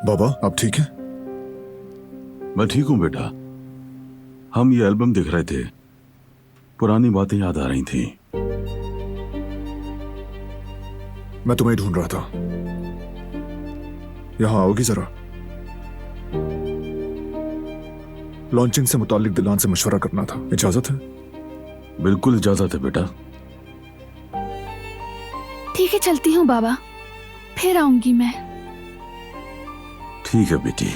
बाबा आप ठीक हैं? मैं ठीक हूं बेटा। हम ये एल्बम देख रहे थे, पुरानी बातें याद आ रही थी। मैं तुम्हें ढूंढ रहा था। यहां आओगी जरा? लॉन्चिंग से मुतालिक दिलान से मशवरा करना था। इजाजत है? बिल्कुल इजाजत है बेटा। ठीक है, चलती हूँ बाबा, फिर आऊंगी मैं। ठीक है बेटी।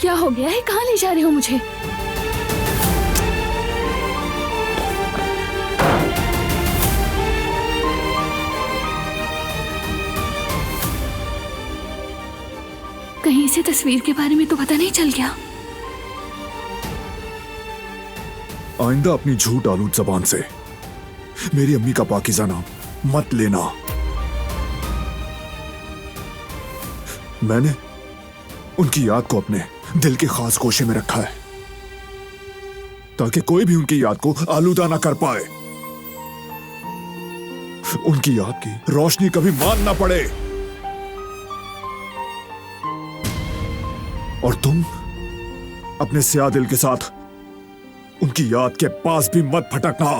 क्या हो गया है? कहाँ ले जा रहे हो मुझे? कहीं से तस्वीर के बारे में तो पता नहीं चल गया? आइंदा अपनी झूठ आलूद जबान से मेरी अम्मी का पाकीज़ा नाम मत लेना। मैंने उनकी याद को अपने दिल के खास गोशे में रखा है ताकि कोई भी उनकी याद को आलूदा ना कर पाए, उनकी याद की रोशनी कभी मान ना पड़े। और तुम अपने स्याह दिल के साथ उनकी याद के पास भी मत भटकना।